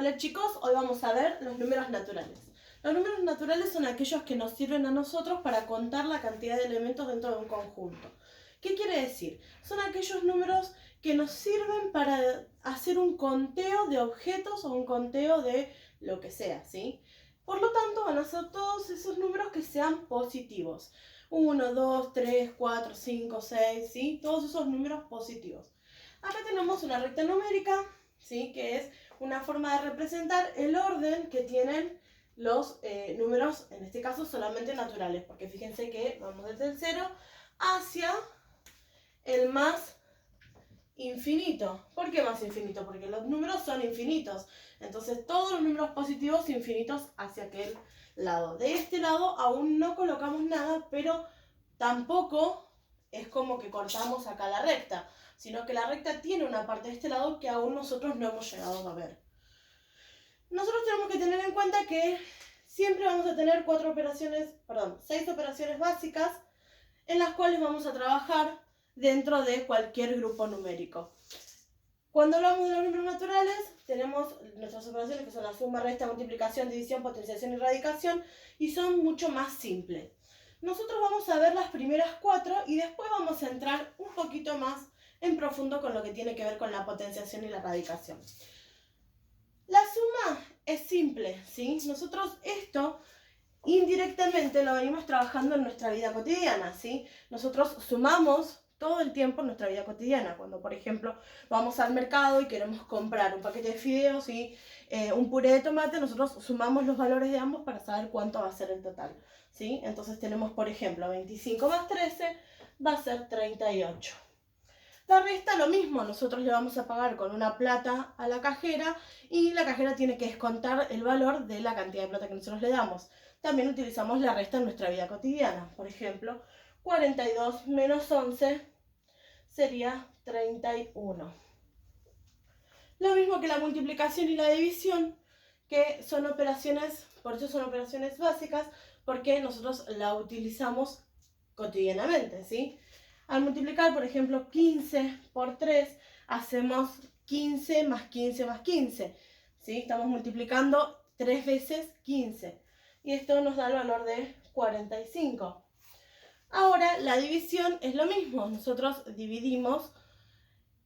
Hola chicos, hoy vamos a ver los números naturales. Los números naturales son aquellos que nos sirven a nosotros para contar la cantidad de elementos dentro de un conjunto. ¿Qué quiere decir? Son aquellos números que nos sirven para hacer un conteo de objetos o un conteo de lo que sea, ¿sí? Por lo tanto, van a ser todos esos números que sean positivos. 1, 2, 3, 4, 5, 6, ¿sí? Todos esos números positivos. Acá tenemos una recta numérica, ¿sí? Que es una forma de representar el orden que tienen los números, en este caso solamente naturales, porque fíjense que vamos desde el 0 hacia el más infinito. ¿Por qué más infinito? Porque los números son infinitos. Entonces todos los números positivos infinitos hacia aquel lado. De este lado aún no colocamos nada, pero tampoco es como que cortamos acá la recta, sino que la recta tiene una parte de este lado que aún nosotros no hemos llegado a ver. Nosotros tenemos que tener en cuenta que siempre vamos a tener 6 operaciones básicas en las cuales vamos a trabajar dentro de cualquier grupo numérico. Cuando hablamos de los números naturales, tenemos nuestras operaciones que son la suma, resta, multiplicación, división, potenciación y radicación, y son mucho más simples. Nosotros vamos a ver las primeras 4 y después vamos a entrar un poquito más en profundo con lo que tiene que ver con la potenciación y la radicación. La suma es simple, ¿sí? Nosotros esto indirectamente lo venimos trabajando en nuestra vida cotidiana, ¿sí? Nosotros sumamos todo el tiempo en nuestra vida cotidiana. Cuando, por ejemplo, vamos al mercado y queremos comprar un paquete de fideos y un puré de tomate, nosotros sumamos los valores de ambos para saber cuánto va a ser el total, ¿sí? Entonces tenemos, por ejemplo, 25 más 13 va a ser 38. La resta lo mismo, nosotros le vamos a pagar con una plata a la cajera y la cajera tiene que descontar el valor de la cantidad de plata que nosotros le damos. También utilizamos la resta en nuestra vida cotidiana. Por ejemplo, 42 menos 11 sería 31. Lo mismo que la multiplicación y la división, que son operaciones, por eso son operaciones básicas, porque nosotros la utilizamos cotidianamente, ¿sí? Al multiplicar, por ejemplo, 15 por 3, hacemos 15 más 15 más 15, ¿sí? Estamos multiplicando 3 veces 15. Y esto nos da el valor de 45. Ahora, la división es lo mismo. Nosotros dividimos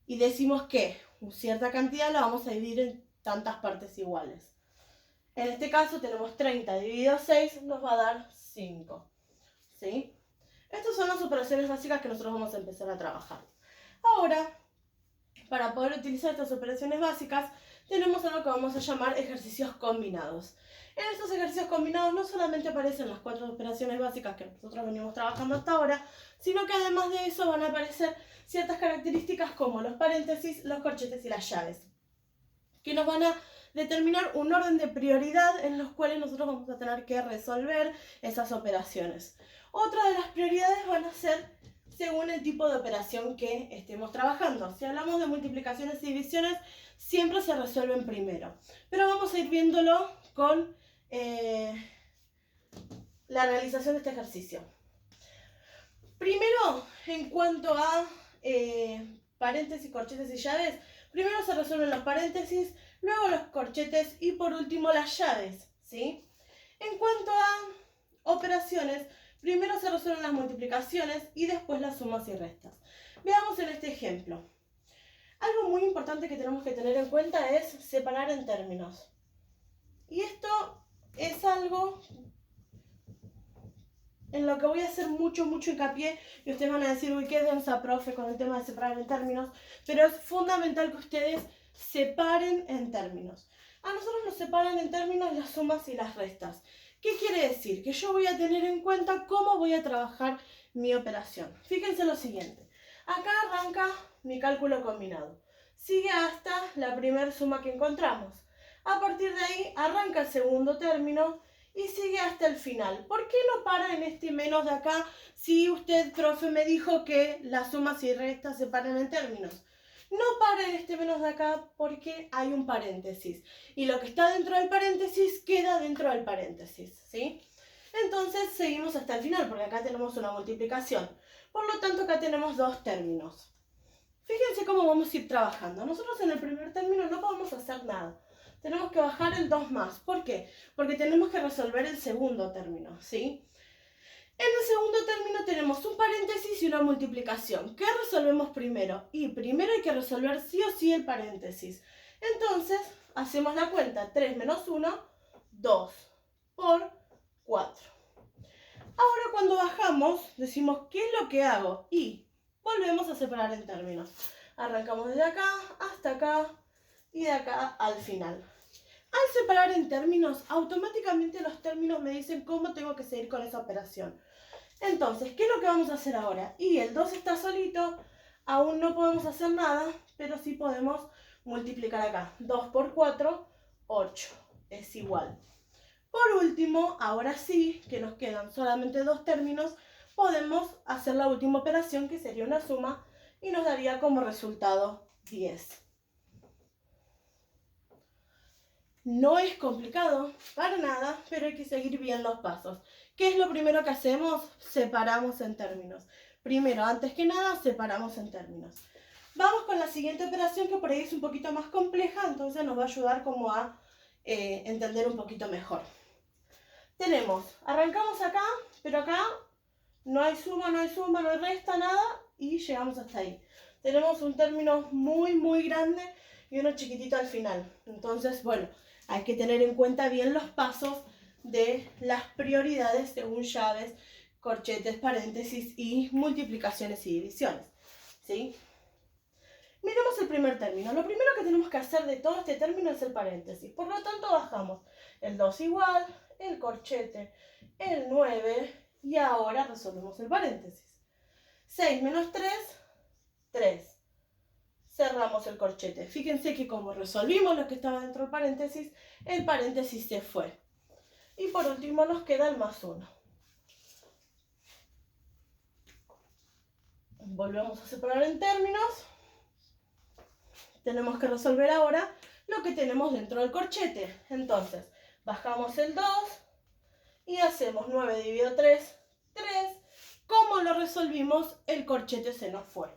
y decimos que cierta cantidad la vamos a dividir en tantas partes iguales. En este caso tenemos 30 dividido 6, nos va a dar 5, ¿sí? Estas son las operaciones básicas que nosotros vamos a empezar a trabajar. Ahora, para poder utilizar estas operaciones básicas, tenemos algo que vamos a llamar ejercicios combinados. En estos ejercicios combinados no solamente aparecen las 4 operaciones básicas que nosotros venimos trabajando hasta ahora, sino que además de eso van a aparecer ciertas características como los paréntesis, los corchetes y las llaves, que nos van a determinar un orden de prioridad en los cuales nosotros vamos a tener que resolver esas operaciones. Otra de las prioridades van a ser según el tipo de operación que estemos trabajando. Si hablamos de multiplicaciones y divisiones, siempre se resuelven primero. Pero vamos a ir viéndolo con la realización de este ejercicio. Primero, en cuanto a paréntesis, corchetes y llaves, primero se resuelven los paréntesis, luego los corchetes y por último las llaves, ¿sí? En cuanto a operaciones, primero se resuelven las multiplicaciones y después las sumas y restas. Veamos en este ejemplo. Algo muy importante que tenemos que tener en cuenta es separar en términos. Y esto es algo en lo que voy a hacer mucho hincapié, y ustedes van a decir, uy, qué densa, profe, con el tema de separar en términos, pero es fundamental que ustedes separen en términos. A nosotros nos separan en términos las sumas y las restas. ¿Qué quiere decir? Que yo voy a tener en cuenta cómo voy a trabajar mi operación. Fíjense lo siguiente. Acá arranca mi cálculo combinado. Sigue hasta la primera suma que encontramos. A partir de ahí arranca el segundo término y sigue hasta el final. ¿Por qué no para en este menos de acá si usted, profe, me dijo que las sumas y restas se paran en términos? No para en este menos de acá porque hay un paréntesis. Y lo que está dentro del paréntesis queda dentro del paréntesis, ¿sí? Entonces seguimos hasta el final porque acá tenemos una multiplicación. Por lo tanto, acá tenemos dos términos. Fíjense cómo vamos a ir trabajando. Nosotros en el primer término no podemos hacer nada. tenemos que bajar el 2 más. ¿Por qué? Porque tenemos que resolver el segundo término, ¿sí? En el segundo término tenemos un paréntesis y una multiplicación. ¿Qué resolvemos primero? Y primero hay que resolver sí o sí el paréntesis. Entonces, hacemos la cuenta. 3 menos 1, 2 por 4. Ahora cuando bajamos, decimos, ¿qué es lo que hago? Y volvemos a separar en términos. Arrancamos desde acá hasta acá y de acá al final. Al separar en términos, automáticamente los términos me dicen cómo tengo que seguir con esa operación. Entonces, ¿qué es lo que vamos a hacer ahora? Y el 2 está solito, aún no podemos hacer nada, pero sí podemos multiplicar acá. 2 por 4, 8, es igual. Por último, ahora sí, que nos quedan solamente dos términos, podemos hacer la última operación, que sería una suma, y nos daría como resultado 10. No es complicado, para nada, pero hay que seguir bien los pasos. ¿Qué es lo primero que hacemos? Separamos en términos. Primero, antes que nada, separamos en términos. Vamos con la siguiente operación, que por ahí es un poquito más compleja, entonces nos va a ayudar como a entender un poquito mejor. Arrancamos acá, pero acá no hay suma, no hay resta, nada, y llegamos hasta ahí. Tenemos un término muy grande y uno chiquitito al final. Entonces, bueno, hay que tener en cuenta bien los pasos de las prioridades según llaves, corchetes, paréntesis y multiplicaciones y divisiones, ¿sí? Miremos el primer término. Lo primero que tenemos que hacer de todo este término es el paréntesis. Por lo tanto, bajamos el 2 igual, el corchete, el 9, y ahora resolvemos el paréntesis. 6 menos 3, 3. Cerramos el corchete. Fíjense que como resolvimos lo que estaba dentro del paréntesis, el paréntesis se fue. Y por último nos queda el más 1. Volvemos a separar en términos. Tenemos que resolver ahora lo que tenemos dentro del corchete. Entonces, bajamos el 2 y hacemos 9 dividido 3, 3. ¿Cómo lo resolvimos? El corchete se nos fue.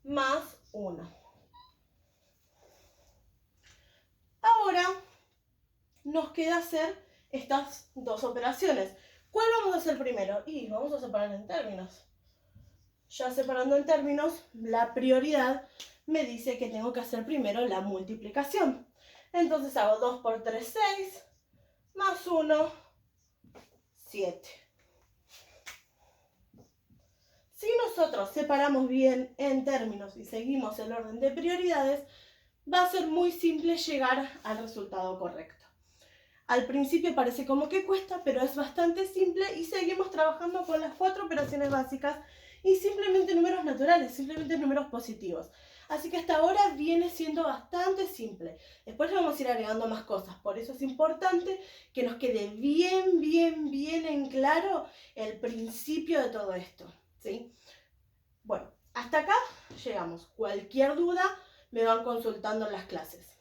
Más 1. Ahora nos queda hacer estas dos operaciones. ¿Cuál vamos a hacer primero? Y vamos a separar en términos. Ya separando en términos, la prioridad me dice que tengo que hacer primero la multiplicación. Entonces hago 2 por 3, 6, más 1, 7. Si nosotros separamos bien en términos y seguimos el orden de prioridades, va a ser muy simple llegar al resultado correcto. Al principio parece como que cuesta, pero es bastante simple y seguimos trabajando con las 4 operaciones básicas y simplemente números naturales, simplemente números positivos. Así que hasta ahora viene siendo bastante simple. Después le vamos a ir agregando más cosas. Por eso es importante que nos quede bien en claro el principio de todo esto, ¿sí? Bueno, hasta acá llegamos. Cualquier duda me van consultando en las clases.